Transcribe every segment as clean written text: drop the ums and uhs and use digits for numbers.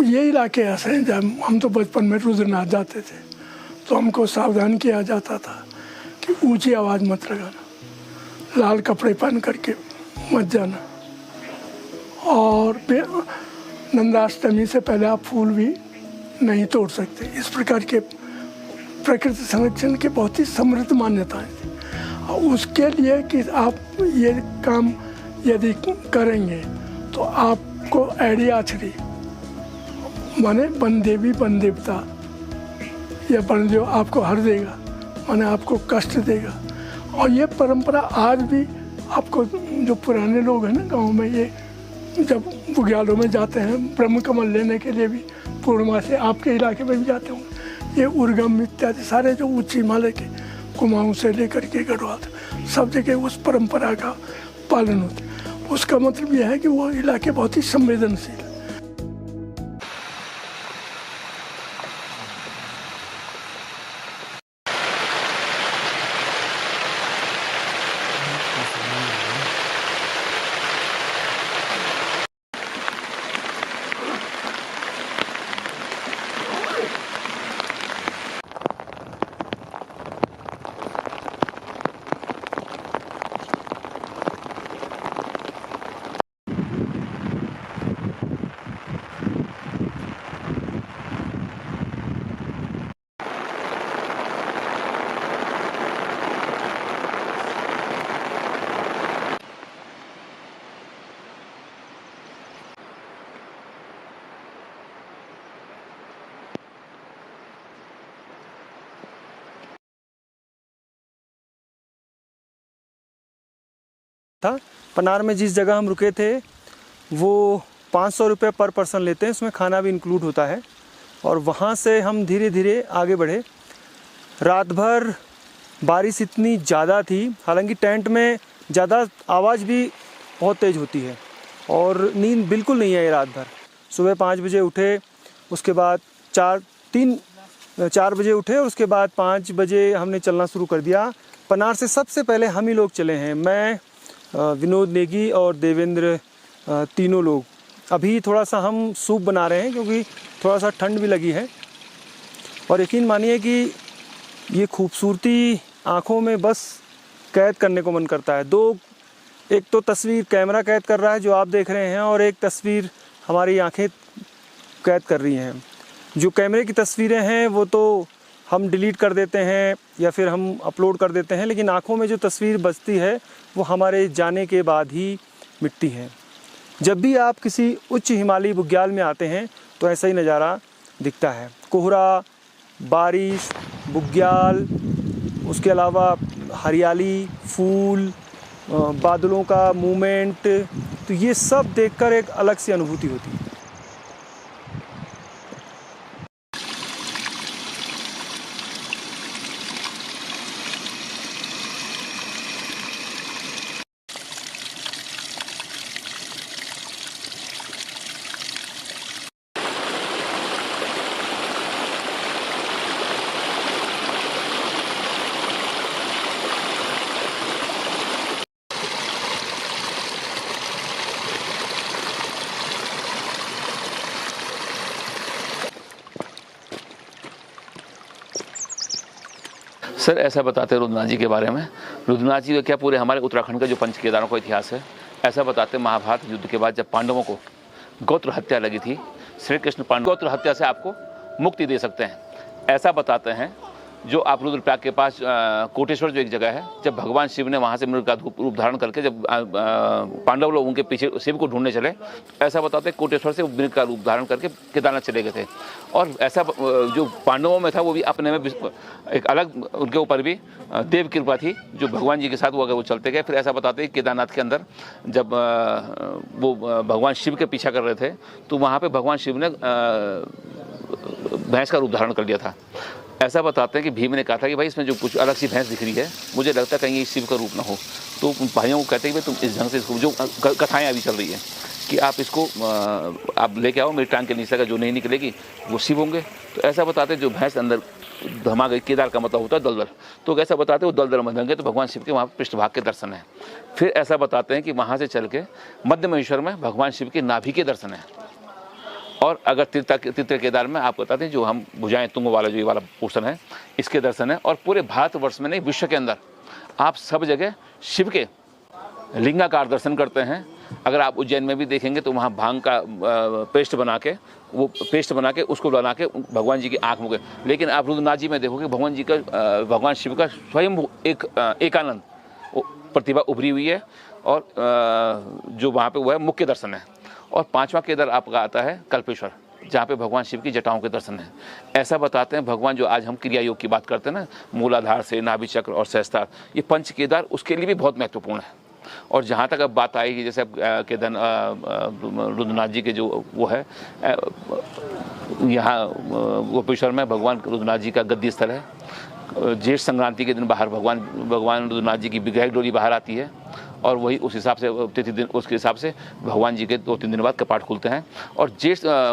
ये इलाके ऐसे हैं, जब हम तो बचपन में रुद्रनाथ जाते थे तो हमको सावधान किया जाता था कि ऊंची आवाज़ मत लगाना, लाल कपड़े पहन करके मत जाना, और नंदाष्टमी से पहले आप फूल भी नहीं तोड़ सकते। इस प्रकार के प्रकृति संरक्षण के बहुत ही समृद्ध मान्यताएं थी। और उसके लिए कि आप ये काम यदि करेंगे तो आपको एड़ी आछड़ी माने वन देवी वन देवता या वनदेव आपको हर देगा, माने आपको कष्ट देगा। और ये परंपरा आज भी आपको, जो पुराने लोग हैं ना गांव में, ये जब बुग्यालों में जाते हैं ब्रह्म कमल लेने के लिए भी, पूर्णिमा से आपके इलाके में भी जाते होंगे, ये उर्गम इत्यादि सारे जो उच्च हिमालय के कुमाऊं से लेकर के गढ़वाल सब जगह उस परंपरा का पालन होता है। उसका मतलब यह है कि वो इलाके बहुत ही संवेदनशील। था पनार में जिस जगह हम रुके थे वो 500 रुपये पर पर्सन लेते हैं, उसमें खाना भी इंक्लूड होता है। और वहाँ से हम धीरे धीरे आगे बढ़े। रात भर बारिश इतनी ज़्यादा थी, हालांकि टेंट में ज़्यादा आवाज़ भी बहुत तेज़ होती है और नींद बिल्कुल नहीं आई रात भर। सुबह 5 बजे उठे, उसके बाद 4 बजे उठे और उसके बाद 5 बजे हमने चलना शुरू कर दिया। पनार से सबसे पहले हम ही लोग चले हैं, मैं, विनोद नेगी और देवेंद्र, तीनों लोग। अभी थोड़ा सा हम सूप बना रहे हैं क्योंकि थोड़ा सा ठंड भी लगी है। और यकीन मानिए कि ये खूबसूरती आँखों में बस कैद करने को मन करता है। एक तो तस्वीर कैमरा कैद कर रहा है जो आप देख रहे हैं, और एक तस्वीर हमारी आँखें कैद कर रही हैं। जो कैमरे की तस्वीरें हैं वो तो हम डिलीट कर देते हैं या फिर हम अपलोड कर देते हैं, लेकिन आँखों में जो तस्वीर बचती है वो हमारे जाने के बाद ही मिटती है। जब भी आप किसी उच्च हिमालयी बुग्याल में आते हैं तो ऐसा ही नज़ारा दिखता है। कोहरा, बारिश, बुग्याल, उसके अलावा हरियाली, फूल, बादलों का मूवमेंट, तो ये सब देखकर एक अलग सी अनुभूति होती है। सर, ऐसा बताते हैं रुद्रनाथ जी के बारे में। रुद्रनाथ जी क्या पूरे हमारे उत्तराखंड का जो पंच केदारों का इतिहास है। ऐसा बताते हैं महाभारत युद्ध के बाद जब पांडवों को गोत्र हत्या लगी थी, श्री कृष्ण पांडव गोत्र हत्या से आपको मुक्ति दे सकते हैं। ऐसा बताते हैं जो आप रुद्रप्रयाग के पास कोटेश्वर जो एक जगह है, जब भगवान शिव ने वहाँ से मृग का रूप धारण करके जब पांडव लोग उनके पीछे शिव को ढूंढने चले, ऐसा बताते हैं कोटेश्वर से मृग का रूप धारण करके केदारनाथ चले गए थे। और ऐसा जो पांडवों में था वो भी अपने में एक अलग, उनके ऊपर भी देव कृपा थी जो भगवान जी के साथ वो अगर वो चलते गए। फिर ऐसा बताते हैं केदारनाथ के अंदर जब वो भगवान शिव के पीछा कर रहे थे तो वहाँ पर भगवान शिव ने भैंस का रूप धारण कर लिया था। ऐसा बताते हैं कि भीम ने कहा था कि भाई इसमें जो कुछ अलग सी भैंस दिख रही है, मुझे लगता है कहीं ये शिव का रूप ना हो। तो भाइयों को कहते हैं कि भाई तुम इस ढंग से इसको, जो कथाएं अभी चल रही है कि आप इसको आप लेके आओ, मेरी टांग के नीचे का जो नहीं निकलेगी वो शिव होंगे। तो ऐसा बताते हैं जो भैंस अंदर धमा गई, केदार का मतलब होता है दलदल, तो ऐसा बताते हैं वो दलदल में धंगे तो भगवान शिव के वहाँ पृष्ठभाग के दर्शन है। फिर ऐसा बताते हैं कि वहाँ से चल के मध्य महेश्वर में भगवान शिव के नाभि के दर्शन है। और अगर तीर्थ केदार में आप बताते हैं जो हम भुजाएं तुंग वाला जो ये वाला पोर्शन है, इसके दर्शन है। और पूरे भारतवर्ष में नहीं, विश्व के अंदर आप सब जगह शिव के लिंगाकार दर्शन करते हैं। अगर आप उज्जैन में भी देखेंगे तो वहाँ भांग का पेस्ट बना के उसको बना के भगवान जी की आँख मुके। लेकिन आप रुद्रनाथ जी में देखोगे भगवान शिव का स्वयं एकानंद प्रतिभा उभरी हुई है। और जो वहाँ पे वो है मुख्य दर्शन है। और 5वां केदार आपका आता है कल्पेश्वर, जहाँ पे भगवान शिव की जटाओं के दर्शन है। ऐसा बताते हैं भगवान, जो आज हम क्रिया योग की बात करते हैं ना, मूलाधार से नाभि चक्र और सहस्त्रार, ये 5 केदार उसके लिए भी बहुत महत्वपूर्ण है। और जहाँ तक अब बात आएगी, जैसे अब रुद्रनाथ जी के जो वो है यहाँ गोपेश्वर में भगवान रुद्रनाथ जी का गद्दी स्थल है। ज्येष्ठ संक्रांति के दिन बाहर भगवान रुद्रनाथ जी की विग्रह डोली बाहर आती है। और वही उस हिसाब से तिथि दिन, उसके हिसाब से भगवान जी के 2-3 दिन बाद कपाट खुलते हैं। और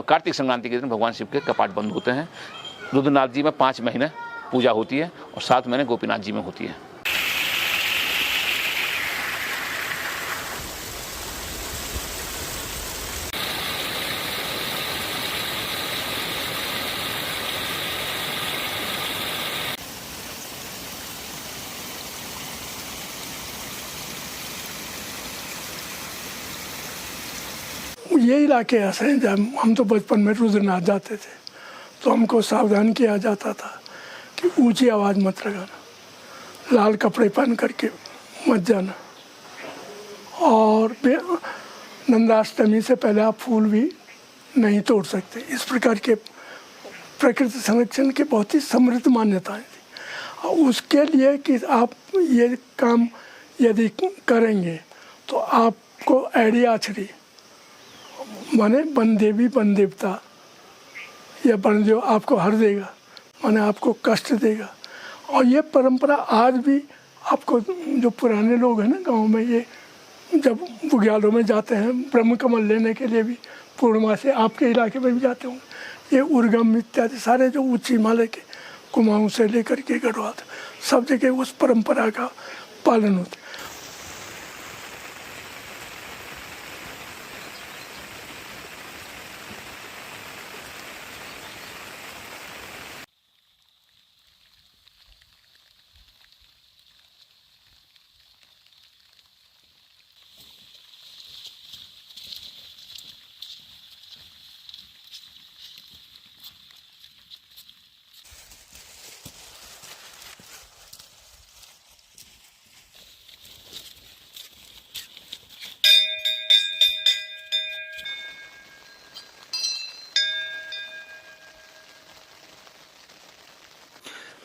कार्तिक संक्रांति के दिन भगवान शिव के कपाट बंद होते हैं। रुद्रनाथ जी में 5 महीने पूजा होती है और 7 महीने गोपीनाथ जी में होती है। ये इलाके ऐसे हैं, जब हम तो बचपन में रुद्रनाथ जाते थे तो हमको सावधान किया जाता था कि ऊंची आवाज़ मत लगाना, लाल कपड़े पहन करके मत जाना, और नंदाष्टमी से पहले आप फूल भी नहीं तोड़ सकते। इस प्रकार के प्रकृति संरक्षण के बहुत ही समृद्ध मान्यताएं थी। और उसके लिए कि आप ये काम यदि करेंगे तो आपको एड़ी आछड़ी माने वन देवी वन देवता या वन जो आपको हर देगा, माने आपको कष्ट देगा। और ये परंपरा आज भी आपको, जो पुराने लोग हैं ना गांव में, ये जब बुग्यालों में जाते हैं ब्रह्म कमल लेने के लिए भी, पूर्णिमा से आपके इलाके में भी जाते होंगे, ये उर्गम इत्यादि सारे जो उच्च हिमालय के कुमाऊं से लेकर के गढ़वाल सब जगह उस परंपरा का पालन होता है।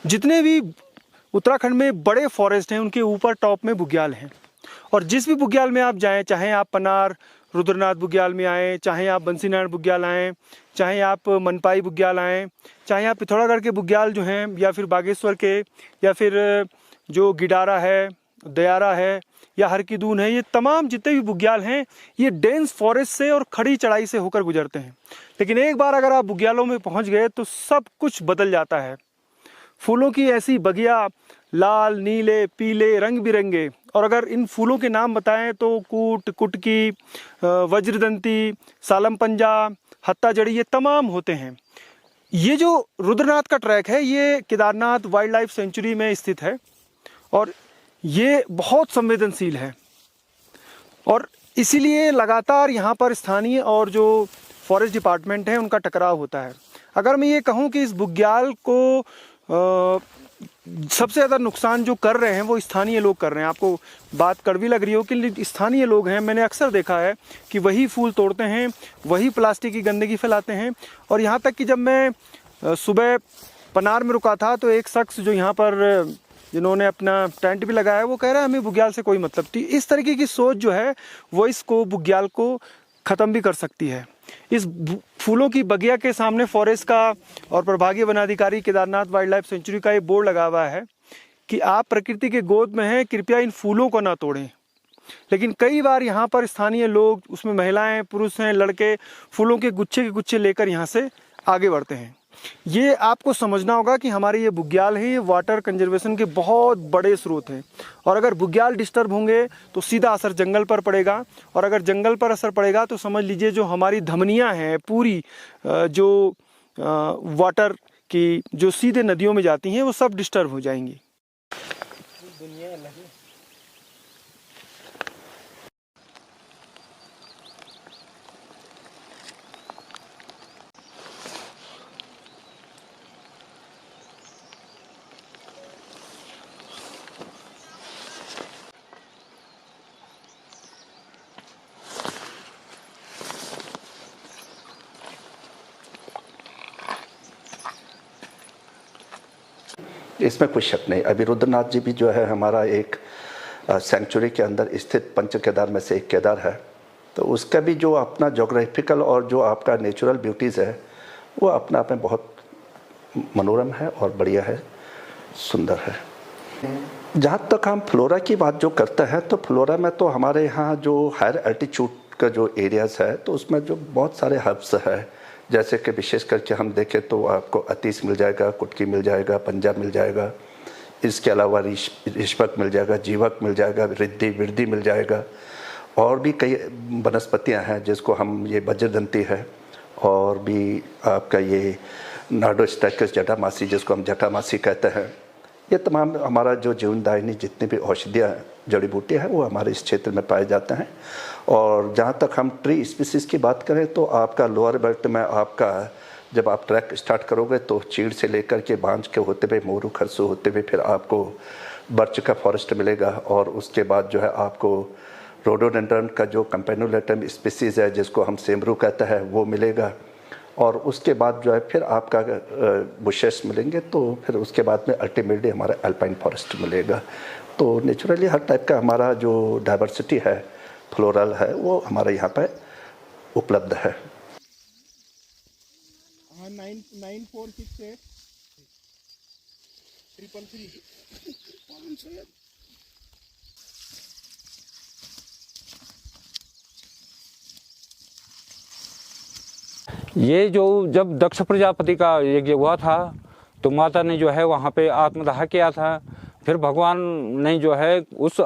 जितने भी उत्तराखंड में बड़े फॉरेस्ट हैं उनके ऊपर टॉप में बुग्याल हैं। और जिस भी बुग्याल में आप जाएं, चाहे आप पनार रुद्रनाथ बुग्याल में आएँ, चाहे आप बंसीनारायण बुग्याल आएँ, चाहे आप मनपाई बुग्याल आएँ, चाहे आप पिथौरागढ़ के बुग्याल जो हैं, या फिर बागेश्वर के, या फिर जो गिडारा है, दयारा है, या हरकीदून है, ये तमाम जितने भी बुग्याल हैं ये डेंस फॉरेस्ट से और खड़ी चढ़ाई से होकर गुजरते हैं। लेकिन एक बार अगर आप बुग्यालों में पहुंच गए तो सब कुछ बदल जाता है। फूलों की ऐसी बगिया, लाल नीले पीले रंग बिरंगे। और अगर इन फूलों के नाम बताएं तो कूट, कुटकी, वज्रदंती, सालम पंजा, हत्ता जड़ी, ये तमाम होते हैं। ये जो रुद्रनाथ का ट्रैक है ये केदारनाथ वाइल्ड लाइफ सेंचुरी में स्थित है और ये बहुत संवेदनशील है। और इसीलिए लगातार यहाँ पर स्थानीय और जो फॉरेस्ट डिपार्टमेंट है उनका टकराव होता है। अगर मैं ये कहूँ कि इस बुग्याल को सबसे ज़्यादा नुकसान जो कर रहे हैं वो स्थानीय लोग कर रहे हैं। आपको बात कड़वी लग रही हो कि स्थानीय लोग हैं, मैंने अक्सर देखा है कि वही फूल तोड़ते हैं, वही प्लास्टिक की गंदगी फैलाते हैं। और यहाँ तक कि जब मैं सुबह पनार में रुका था तो एक शख्स जो यहाँ पर जिन्होंने अपना टेंट भी लगाया है वो कह रहा है हमें बुग्याल से कोई मतलब नहीं। इस तरीके की सोच जो है वो इसको बुग्याल को ख़त्म भी कर सकती है। इस फूलों की बगिया के सामने फॉरेस्ट का और प्रभागीय वनाधिकारी केदारनाथ वाइल्ड लाइफ सेंचुरी का ये बोर्ड लगा हुआ है कि आप प्रकृति के गोद में हैं, कृपया इन फूलों को ना तोड़ें। लेकिन कई बार यहाँ पर स्थानीय लोग, उसमें महिलाएं, पुरुष हैं, लड़के, फूलों के गुच्छे लेकर यहाँ से आगे बढ़ते हैं। ये आपको समझना होगा कि हमारे ये बुग्याल है, ये वाटर कंजर्वेशन के बहुत बड़े स्रोत हैं। और अगर बुग्याल डिस्टर्ब होंगे तो सीधा असर जंगल पर पड़ेगा, और अगर जंगल पर असर पड़ेगा तो समझ लीजिए जो हमारी धमनियाँ हैं पूरी, जो वाटर की जो सीधे नदियों में जाती हैं, वो सब डिस्टर्ब हो जाएंगी। इसमें कोई शक नहीं। अभी रुद्रनाथ जी भी जो है हमारा एक सेंचुरी के अंदर स्थित पंच केदार में से एक केदार है, तो उसका भी जो अपना जोग्राफिकल और जो आपका नेचुरल ब्यूटीज़ है वो अपना आप में बहुत मनोरम है और बढ़िया है, सुंदर है। जहाँ तक हम फ्लोरा की बात जो करते हैं, तो फ्लोरा में तो हमारे यहाँ जो हायर एल्टीट्यूड का जो एरियाज़ है तो उसमें जो बहुत सारे हर्ब्स है, जैसे कि विशेष करके हम देखें तो आपको अतीस मिल जाएगा, कुटकी मिल जाएगा, पंजा मिल जाएगा, इसके अलावा रिश्वक मिल जाएगा, जीवक मिल जाएगा, रिद्धि विरधि मिल जाएगा, और भी कई वनस्पतियां हैं जिसको हम ये वज्रदंती है, और भी आपका ये नार्डोस्टेकस जटामासी जिसको हम जटामासी कहते हैं। ये तमाम हमारा जो जीवनदायिनी जितनी भी औषधियाँ जड़ी बूटियाँ हैं वो हमारे इस क्षेत्र में पाए जाते हैं। और जहाँ तक हम ट्री स्पीसीज़ की बात करें तो आपका लोअर बेल्ट में आपका जब आप ट्रैक स्टार्ट करोगे तो चीड़ से लेकर के बांझ के होते हुए मोरू खरसू होते हुए फिर आपको बर्च का फॉरेस्ट मिलेगा, और उसके बाद जो है आपको रोडोडेंड्रन का जो कंपेनुलेटम स्पीसीज़ है जिसको हम सेमरू कहते हैं वो मिलेगा, और उसके बाद जो है फिर आपका बुशेस मिलेंगे, तो फिर उसके बाद में अल्टीमेटली हमारा अल्पाइन फॉरेस्ट मिलेगा। तो नेचुरली हर टाइप का हमारा जो डाइवर्सिटी है फ्लोरल है वो हमारे यहाँ पे उपलब्ध है। 9468 333। ये जो जब दक्ष प्रजापति का यज्ञ हुआ था तो माता ने जो है वहाँ पे आत्मदाह किया था। फिर भगवान ने जो है उस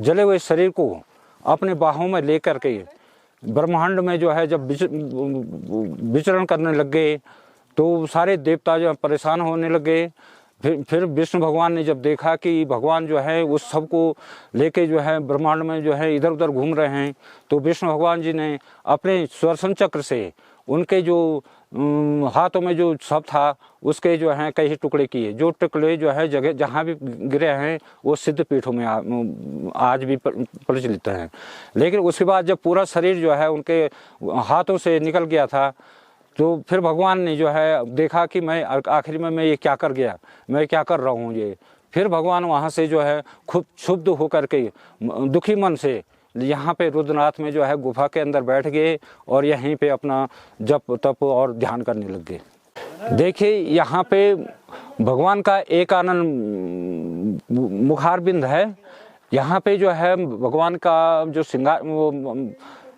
जले हुए शरीर को अपने बाहों में लेकर के ब्रह्मांड में जो है जब विचरण करने लग गए तो सारे देवता जो परेशान होने लगे। फिर विष्णु भगवान ने जब देखा कि भगवान जो है उस सब को लेके जो है ब्रह्मांड में जो है इधर उधर घूम रहे हैं, तो विष्णु भगवान जी ने अपने सुदर्शन चक्र से उनके जो हाथों में जो सब था उसके जो है कई टुकड़े किए। जो टुकड़े जो है जगह जहाँ भी गिरे हैं वो सिद्ध पीठों में आज भी प्रचलित हैं। लेकिन उसके बाद जब पूरा शरीर जो है उनके हाथों से निकल गया था तो फिर भगवान ने जो है देखा कि मैं आखिर में ये क्या कर गया, मैं क्या कर रहा हूँ ये। फिर भगवान वहाँ से जो है खूब क्षुब्ध होकर के दुखी मन से यहाँ पे रुद्रनाथ में जो है गुफा के अंदर बैठ गए और यहीं पे अपना जप तप और ध्यान करने लग गए। देखिए यहाँ पे भगवान का एक आनंद मुखारबिंद है। यहाँ पे जो है भगवान का जो श्रृंगार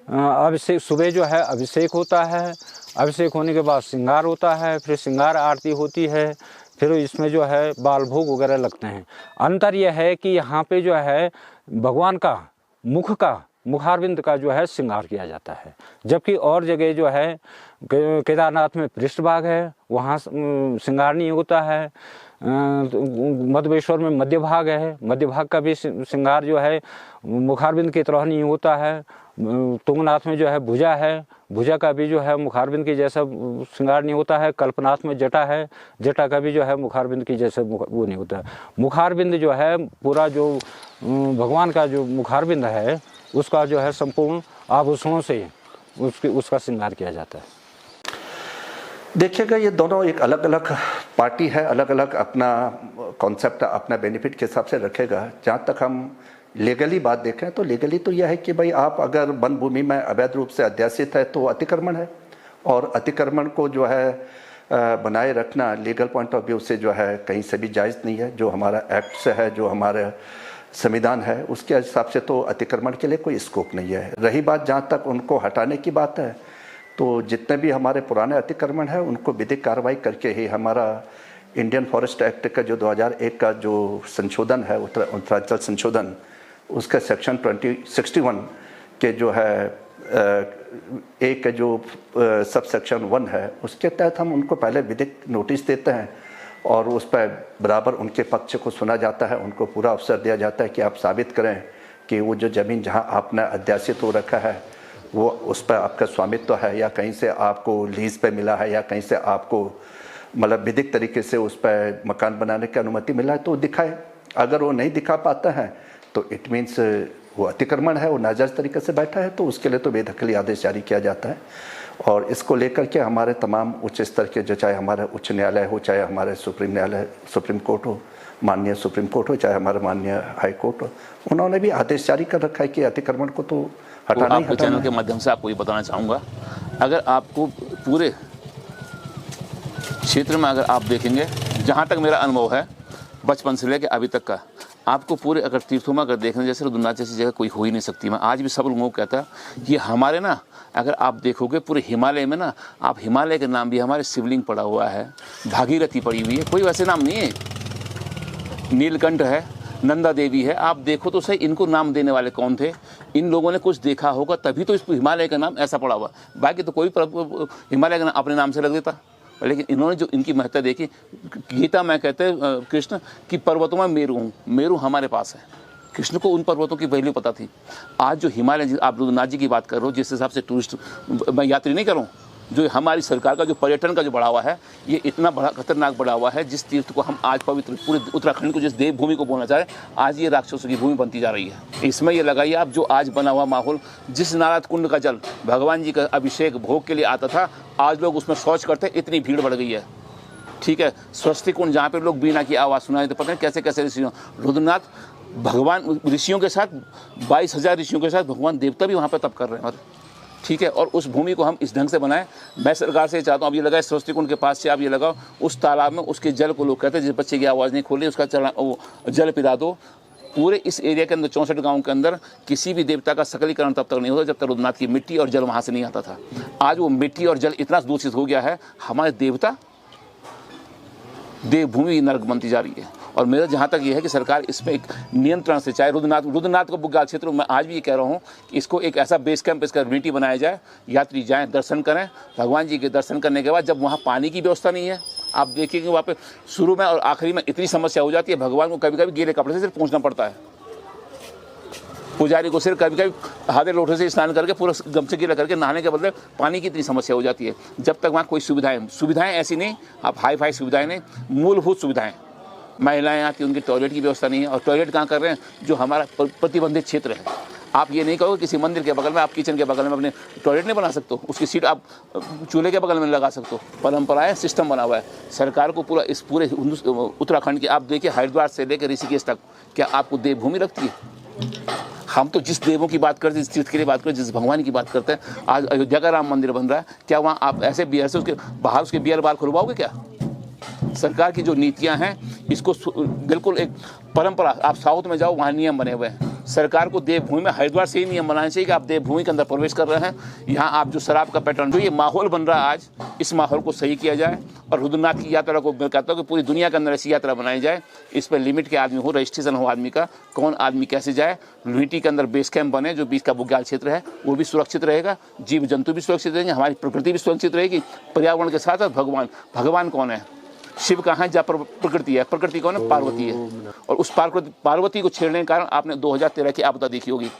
अभिषेक, सुबह जो है अभिषेक होता है, अभिषेक होने के बाद श्रृंगार होता है, फिर श्रृंगार आरती होती है, फिर इसमें जो है बाल भोग वगैरह लगते हैं। अंतर यह है कि यहाँ पे जो है भगवान का मुखारविंद का जो है श्रृंगार किया जाता है, जबकि और जगह जो है केदारनाथ में पृष्ठभाग है वहाँ श्रृंगार नहीं होता है। मधुबेश्वर में मध्य भाग है, मध्य भाग का भी श्रृंगार जो है मुखारविंद की तरह नहीं होता है। तुंगनाथ में जो है भुजा है, भुजा का भी जो है मुखारबिंद की जैसा श्रृंगार नहीं होता है। कल्पनाथ में जटा है, जटा का भी जो है मुखारबिंद की जैसा वो नहीं होता है। मुखारबिंद जो है पूरा जो भगवान का जो मुखारबिंद है उसका जो है संपूर्ण आभूषणों से उसका श्रृंगार किया जाता है। देखिएगा ये दोनों एक अलग अलग पार्टी है, अलग अलग अपना कॉन्सेप्ट अपना बेनिफिट के हिसाब से रखेगा। जहाँ तक हम लीगली बात देखें तो लीगली तो यह है कि भाई आप अगर वन भूमि में अवैध रूप से अध्यासित है तो अतिक्रमण है, और अतिक्रमण को जो है बनाए रखना लीगल पॉइंट ऑफ व्यू से जो है कहीं से भी जायज़ नहीं है। जो हमारा एक्ट से है, जो हमारा संविधान है उसके हिसाब से तो अतिक्रमण के लिए कोई स्कोप नहीं है। रही बात जहाँ तक उनको हटाने की बात है तो जितने भी हमारे पुराने अतिक्रमण हैं उनको विधिक कार्रवाई करके ही हमारा इंडियन फॉरेस्ट एक्ट का जो 2001 का जो संशोधन है, उत्तरांचल संशोधन, उसका सेक्शन 61 के जो है एक जो सब सेक्शन 1 है, उसके तहत हम उनको पहले विधिक नोटिस देते हैं और उस पर बराबर उनके पक्ष को सुना जाता है, उनको पूरा अवसर दिया जाता है कि आप साबित करें कि वो जो ज़मीन जहां आपने अध्यासित हो रखा है वो उस पर आपका स्वामित्व है या कहीं से आपको लीज पे मिला है या कहीं से आपको मतलब विधिक तरीके से उस पर मकान बनाने की अनुमति मिला है तो दिखाए। अगर वो नहीं दिखा पाता है तो इट मीन्स वो अतिक्रमण है, वो नाजायज़ तरीके से बैठा है, तो उसके लिए तो बेदखली आदेश जारी किया जाता है। और इसको लेकर के हमारे तमाम उच्च स्तर के जो, चाहे हमारे उच्च न्यायालय हो, चाहे हमारे सुप्रीम कोर्ट हो, माननीय सुप्रीम कोर्ट हो, चाहे हमारे माननीय हाई कोर्ट हो, उन्होंने भी आदेश जारी कर रखा है कि अतिक्रमण को तो हटाना ही हटाना। चैनल के माध्यम से आपको ये बताना चाहूँगा, अगर आपको पूरे क्षेत्र में अगर आप देखेंगे, जहाँ तक मेरा अनुभव है बचपन से लेकर अभी तक का, आपको पूरे अगर तीर्थों में अगर देखने जैसे रुद्रनाथ जैसी जगह कोई हो ही नहीं सकती। मैं आज भी सब लोगों को कहता कि हमारे ना, अगर आप देखोगे पूरे हिमालय में ना, आप हिमालय के नाम भी हमारे शिवलिंग पड़ा हुआ है, भागीरथी पड़ी हुई है, कोई वैसे नाम नहीं है, नीलकंठ है, नंदा देवी है। आप देखो तो सही, इनको नाम देने वाले कौन थे? इन लोगों ने कुछ देखा होगा तभी तो इस हिमालय का नाम ऐसा पड़ा हुआ। बाकी तो कोई हिमालय का नाम अपने नाम से रख देता, लेकिन इन्होंने जो इनकी महत्ता देखी, गीता में कहते हैं कृष्ण कि पर्वतों में मेरू हूँ, मेरू हमारे पास है। कृष्ण को उन पर्वतों की वैल्यू पता थी। आज जो हिमालय, आप रुद्रनाथ जी की बात कर रहे हो, जिस हिसाब से टूरिस्ट, मैं यात्री नहीं कर रहा हूँ, जो हमारी सरकार का जो पर्यटन का जो बढ़ावा है, ये इतना बड़ा खतरनाक बढ़ावा है। जिस तीर्थ को हम आज पवित्र पूरे उत्तराखंड को जिस देवभूमि को बोलना चाह रहे हैं, आज ये राक्षसों की भूमि बनती जा रही है। इसमें ये लगाइए आप, जो आज बना हुआ माहौल, जिस नारद कुंड का जल भगवान जी का अभिषेक भोग के लिए आता था, आज लोग उसमें शौच करते, इतनी भीड़ बढ़ गई है। ठीक है, स्वस्ति कुंड जहाँ पे लोग बीना की आवाज़ सुनाए, तो पता नहीं कैसे कैसे ऋषियों, रुद्रनाथ भगवान ऋषियों के साथ 22,000 ऋषियों के साथ भगवान देवता भी वहाँ पर तप कर रहे हैं। ठीक है, और उस भूमि को हम इस ढंग से बनाएं। मैं सरकार से चाहता हूँ, अब ये लगाए स्वस्ति कुंड के पास से आप ये लगाओ, उस तालाब में उसके जल को, लोग कहते हैं जिस बच्चे की आवाज़ नहीं खोली उसका जल पिला दो। पूरे इस एरिया के अंदर 64 गाँव के अंदर किसी भी देवता का सकलीकरण तब तक नहीं होता जब तक रुद्रनाथ की मिट्टी और जल वहाँ से नहीं आता था। आज वो मिट्टी और जल इतना दूषित हो गया है, हमारे देवता देवभूमि नरक बनती जा रही है। और मेरा जहाँ तक ये है कि सरकार इसमें एक नियंत्रण से, चाहे रुद्रनाथ को बुग्याल क्षेत्र में, आज भी ये कह रहा हूँ कि इसको एक ऐसा बेस कैंप, इसका यूनिटी बनाया जाए, यात्री जाएं, दर्शन करें। भगवान जी के दर्शन करने के बाद जब वहाँ पानी की व्यवस्था नहीं है, आप देखिए वहाँ पे शुरू में और आखिरी में इतनी समस्या हो जाती है, भगवान को कभी कभी गीले कपड़े से सिर्फ पहुँचना पड़ता है। पुजारी को सिर्फ कभी कभी हाथे लोटे से स्नान करके पूरा गमछे गीला करके नहाने के बदले पानी की इतनी समस्या हो जाती है। जब तक वहाँ कोई सुविधाएं ऐसी नहीं, आप हाई फाई सुविधाएं नहीं, मूलभूत सुविधाएं, महिलाएं आती, उनकी टॉयलेट की व्यवस्था नहीं है। और टॉयलेट कहाँ कर रहे हैं? जो हमारा प्रतिबंधित क्षेत्र है। आप ये नहीं कहोगे किसी मंदिर के बगल में, आप किचन के बगल में अपने टॉयलेट नहीं बना सकते हो, उसकी सीट आप चूल्हे के बगल में लगा सकते हो। परंपरा है, सिस्टम बना हुआ है। सरकार को पूरा इस पूरे उत्तराखंड की, आप देखिए हरिद्वार से लेकर ऋषिकेश तक, क्या आपको देवभूमि लगती है? हम तो जिस देवों की बात करते हैं, जिस तीर्थ के लिए बात करते हैं, जिस भगवान की बात करते हैं, आज अयोध्या का राम मंदिर बन रहा है, क्या वहाँ आप ऐसे बियर से उसके बाहर उसके बियर बार खुलवाओगे क्या? सरकार की जो नीतियां हैं, इसको बिल्कुल एक परंपरा, आप साउथ में जाओ वहाँ नियम बने हुए हैं। सरकार को देवभूमि में हरिद्वार से ही नियम बनाने चाहिए कि आप देवभूमि के अंदर प्रवेश कर रहे हैं, यहाँ आप जो शराब का पैटर्न, जो ये माहौल बन रहा है आज, इस माहौल को सही किया जाए। और रुद्रनाथ की यात्रा को मैं कहता हूँ कि पूरी दुनिया के अंदर ऐसी यात्रा बनाई जाए, इस पर लिमिट के आदमी हो, रजिस्ट्रेशन हो आदमी का, कौन आदमी कैसे जाए। यूनिटी के अंदर बेस कैंप बने, जो बीच का बुग्याल क्षेत्र है वो भी सुरक्षित रहेगा, जीव जंतु भी सुरक्षित रहेंगे, हमारी प्रकृति भी सुरक्षित रहेगी। पर्यावरण के साथ साथ भगवान कौन है? शिव कहाँ है? जहाँ प्रकृति है। प्रकृति कौन है? पार्वती है। और उस पार्वती को छेड़ने के कारण आपने 2013 की आपदा देखी होगी।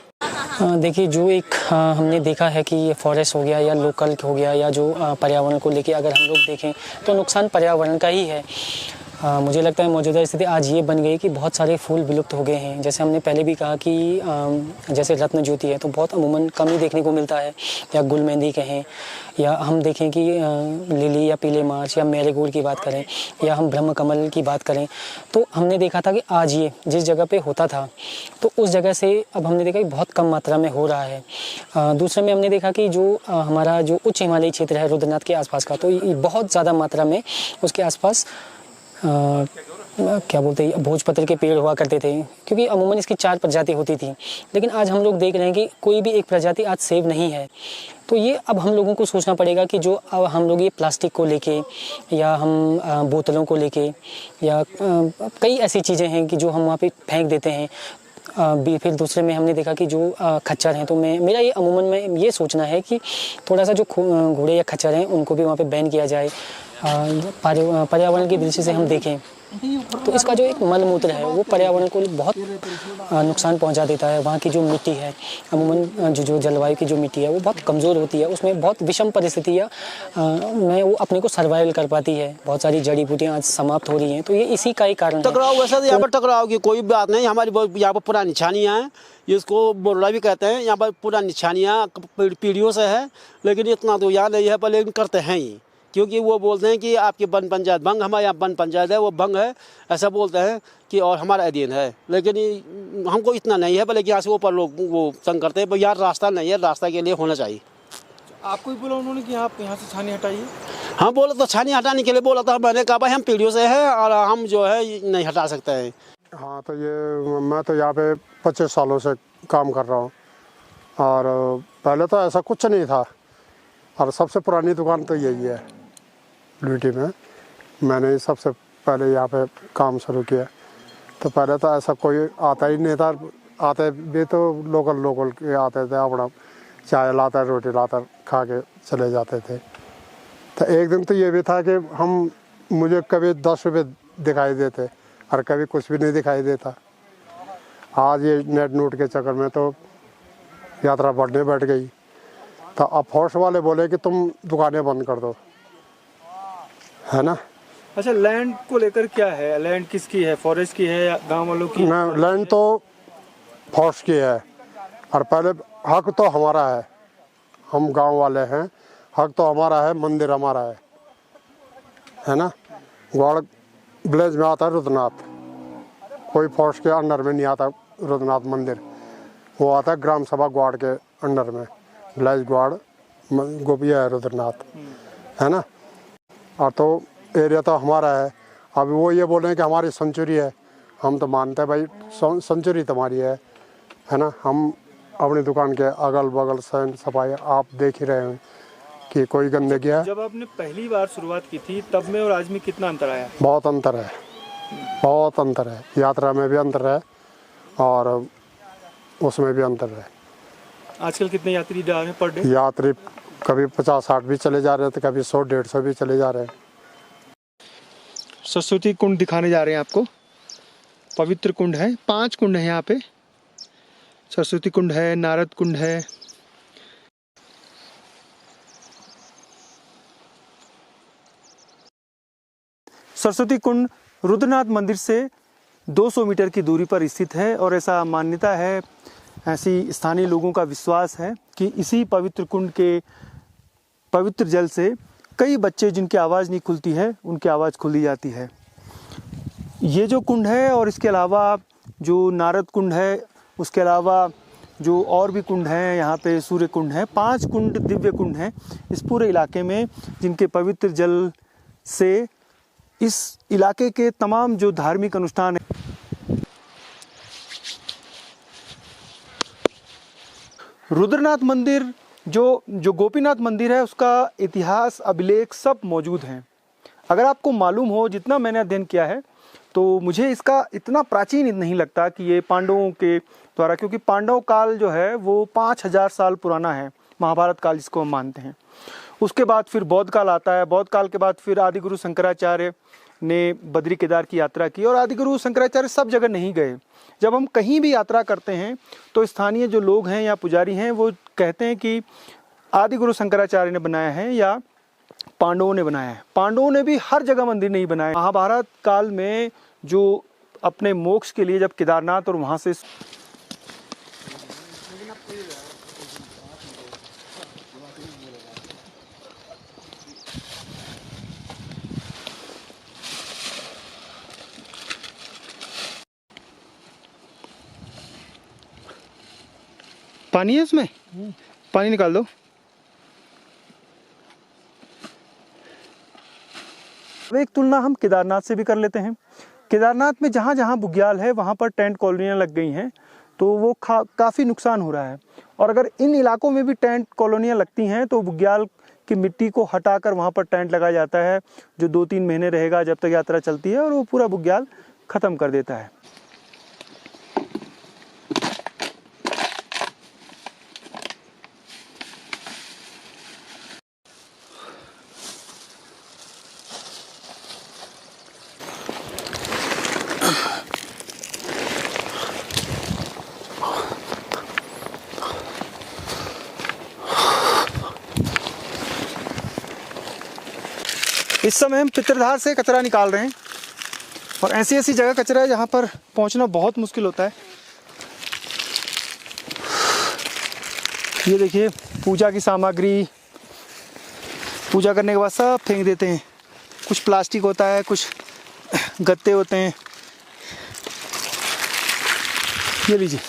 देखिए, जो एक हमने देखा है कि ये फॉरेस्ट हो गया या लोकल हो गया या जो पर्यावरण को लेके अगर हम लोग देखें तो नुकसान पर्यावरण का ही है। मुझे लगता है मौजूदा स्थिति आज ये बन गई कि बहुत सारे फूल विलुप्त हो गए हैं। जैसे हमने पहले भी कहा कि जैसे रत्न ज्योति है तो बहुत अमूमन कम ही देखने को मिलता है, या गुल मेहंदी कहें, या हम देखें कि लिली या पीले मार्च या मैरीगोल्ड की बात करें, या हम ब्रह्म कमल की बात करें, तो हमने देखा था कि आज ये जिस जगह पे होता था तो उस जगह से अब हमने देखा कि बहुत कम मात्रा में हो रहा है। दूसरे में हमने देखा कि जो हमारा जो उच्च हिमालयी क्षेत्र है रुद्रनाथ के आसपास का, तो बहुत ज़्यादा मात्रा में उसके आसपास क्या बोलते हैं, भोजपत्र के पेड़ हुआ करते थे, क्योंकि अमूमन इसकी 4 प्रजाति होती थी। लेकिन आज हम लोग देख रहे हैं कि कोई भी एक प्रजाति आज सेव नहीं है। तो ये अब हम लोगों को सोचना पड़ेगा कि जो अब हम लोग ये प्लास्टिक को लेके या हम बोतलों को लेके या कई ऐसी चीज़ें हैं कि जो हम वहाँ पे फेंक देते हैं। फिर दूसरे में हमने देखा कि जो खच्चर हैं, तो मेरा ये अमूमन में ये सोचना है कि थोड़ा सा जो घोड़े या खच्चर हैं उनको भी वहाँ पे बैन किया जाए। पर्यावरण की दृष्टि से हम देखें तो इसका जो एक मल मूत्र है वो पर्यावरण को बहुत नुकसान पहुंचा देता है। वहाँ की जो मिट्टी है, अमूमन जो जलवायु की जो मिट्टी है वो बहुत कमज़ोर होती है, उसमें बहुत विषम परिस्थितियाँ में वो अपने को सर्वाइवल कर पाती है। बहुत सारी जड़ी बूटियाँ आज समाप्त हो रही हैं, तो ये इसी का ही कारण है। टकराव वैसे तो यहाँ पर टकराव की कोई बात नहीं, हमारी यहाँ पर पुरानी निशानियाँ हैं, इसको बोरला भी कहते हैं। यहाँ पर पुरानी निशानियाँ पीढ़ियों से है, लेकिन इतना तो याद नहीं है, पर लेकिन करते हैं ही, क्योंकि वो बोलते हैं कि आपकी वन पंचायत भंग, हमारे यहाँ वन पंचायत है वो भंग है, ऐसा बोलते हैं कि और हमारा अधीन है। लेकिन हमको इतना नहीं है, पर लेकिन यहाँ से ऊपर लोग वो तंग करते हैं, यार रास्ता नहीं है, रास्ता के लिए होना चाहिए। आपको भी बोला उन्होंने कि आप यहाँ से छानी हटाइए? हाँ बोला तो, छानी हटाने के लिए बोला था। मैंने कहा भाई हम पीढ़ियों से है और हम जो है नहीं हटा सकते हैं। हाँ तो ये मैं तो यहाँ पे 25 सालों से काम कर रहा हूँ, और पहले तो ऐसा कुछ नहीं था, और सबसे पुरानी दुकान तो यही है ड्यूटी में। मैंने सबसे पहले यहाँ पे काम शुरू किया, तो पहले तो ऐसा कोई आता ही नहीं था। आते भी तो लोकल के आते थे, अपना चाय लाता रोटी लाता खा के चले जाते थे। तो एक दिन तो ये भी था कि मुझे कभी 10 रुपये दिखाई देते और कभी कुछ भी नहीं दिखाई देता। आज ये नेट नोट के चक्कर में तो यात्रा बढ़ने बैठ गई। तो अब फोर्स वाले बोले कि तुम दुकानें बंद कर दो, है ना। अच्छा, लैंड को लेकर क्या है? लैंड किसकी है? फॉरेस्ट की है या गांव वालों की? नहीं, लैंड तो फॉरेस्ट की है, और पहले हक तो हमारा है, हम गांव वाले हैं, हक तो हमारा है, मंदिर हमारा है ना। ग्वाड़ विलेज में आता है रुद्रनाथ, कोई फॉरेस्ट के अंडर में नहीं आता रुद्रनाथ मंदिर, वो आता है ग्राम सभा ग्वाड़ के अंडर में। विलेज ग्वाड़ गोपिया है रुद्रनाथ, है ना। और तो एरिया तो हमारा है। अभी वो ये बोल रहे हैं कि हमारी सेंचुरी है, हम तो मानते हैं भाई सेंचुरी तुम्हारी है ना। हम अपनी दुकान के अगल बगल सफाई आप देख ही रहे हैं कि कोई गंदगी है। जब आपने पहली बार शुरुआत की थी तब में और आज में कितना अंतर आया? बहुत अंतर है, बहुत अंतर है। यात्रा में भी अंतर है और उसमें भी अंतर है। आजकल कितने यात्री जा रहे हैं पर डे? यात्री कभी 50-60 भी चले जा रहे हैं, तो कभी 100-150 भी चले जा रहे हैं। सरस्वती कुंड दिखाने जा रहे हैं आपको। पवित्र कुंड है, 5 कुंड है यहाँ पे। सरस्वती कुंड है, नारद कुंड है, सरस्वती कुंड रुद्रनाथ मंदिर से 200 मीटर की दूरी पर स्थित है। और ऐसा मान्यता है, ऐसी स्थानीय लोगों का विश्वास है कि इसी पवित्र कुंड के पवित्र जल से कई बच्चे जिनकी आवाज़ नहीं खुलती है उनकी आवाज़ खुली जाती है। ये जो कुंड है और इसके अलावा जो नारद कुंड है, उसके अलावा जो और भी कुंड हैं यहाँ पे, सूर्य कुंड है, 5 कुंड दिव्य कुंड हैं इस पूरे इलाके में, जिनके पवित्र जल से इस इलाके के तमाम जो धार्मिक अनुष्ठान है। रुद्रनाथ मंदिर जो गोपीनाथ मंदिर है, उसका इतिहास, अभिलेख सब मौजूद हैं। अगर आपको मालूम हो, जितना मैंने अध्ययन किया है, तो मुझे इसका इतना प्राचीन नहीं लगता कि ये पांडवों के द्वारा, क्योंकि पांडव काल जो है वो 5000 साल पुराना है, महाभारत काल जिसको हम मानते हैं। उसके बाद फिर बौद्ध काल आता है, बौद्ध काल के बाद फिर आदिगुरु शंकराचार्य ने बद्री केदार की यात्रा की, और आदिगुरु शंकराचार्य सब जगह नहीं गए। जब हम कहीं भी यात्रा करते हैं तो स्थानीय जो लोग हैं या पुजारी हैं वो कहते हैं कि आदिगुरु शंकराचार्य ने बनाया है या पांडवों ने बनाया है। पांडवों ने भी हर जगह मंदिर नहीं बनाया। महाभारत काल में जो अपने मोक्ष के लिए जब केदारनाथ और वहाँ से पानी है, उसमें पानी निकाल दो। अब एक तुलना हम केदारनाथ से भी कर लेते हैं। केदारनाथ में जहाँ जहाँ बुग्याल है वहाँ पर टेंट कॉलोनियाँ लग गई हैं, तो वो काफ़ी नुकसान हो रहा है। और अगर इन इलाकों में भी टेंट कॉलोनियाँ लगती हैं तो बुग्याल की मिट्टी को हटाकर वहाँ पर टेंट लगाया जाता है, जो 2-3 महीने रहेगा जब तक यात्रा चलती है, और वो पूरा बुग्याल ख़त्म कर देता है। इस समय हम पितरधार से कचरा निकाल रहे हैं, और ऐसी ऐसी जगह कचरा है जहाँ पर पहुँचना बहुत मुश्किल होता है। ये देखिए, पूजा की सामग्री पूजा करने के बाद सब फेंक देते हैं। कुछ प्लास्टिक होता है, कुछ गत्ते होते हैं। ये लीजिए,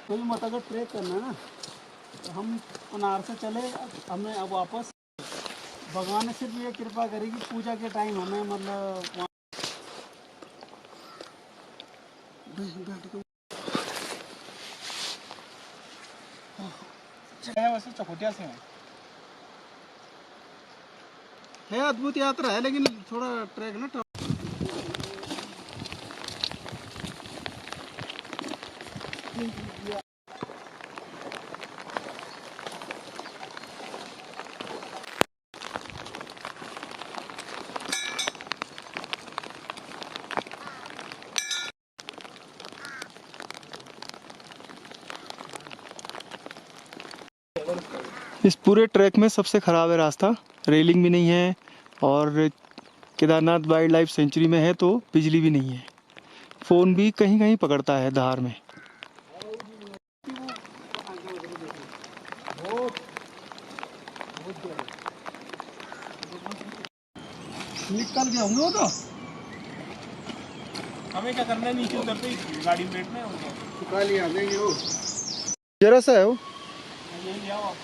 कोई मत अगर ट्रैक करना है ना, तो हम अनार से चले, हमें अब वापस भगवान ने सिर्फ ये कृपा करी कि पूजा के टाइम हमें मतलब वैसे चकोटिया से है अद्भुत यात्रा है, लेकिन थोड़ा ट्रैक ना इस पूरे ट्रैक में सबसे ख़राब है रास्ता। रेलिंग भी नहीं है, और केदारनाथ वाइल्ड लाइफ सेंचुरी में है तो बिजली भी नहीं है। फ़ोन भी कहीं कहीं पकड़ता है धार में। निकल गया हूँ तो हमें क्या करना है, नीचे उतरते ही गाड़ी में बैठना है, चुका लिया देंगे वो जरा सा है वो। ये लिया आप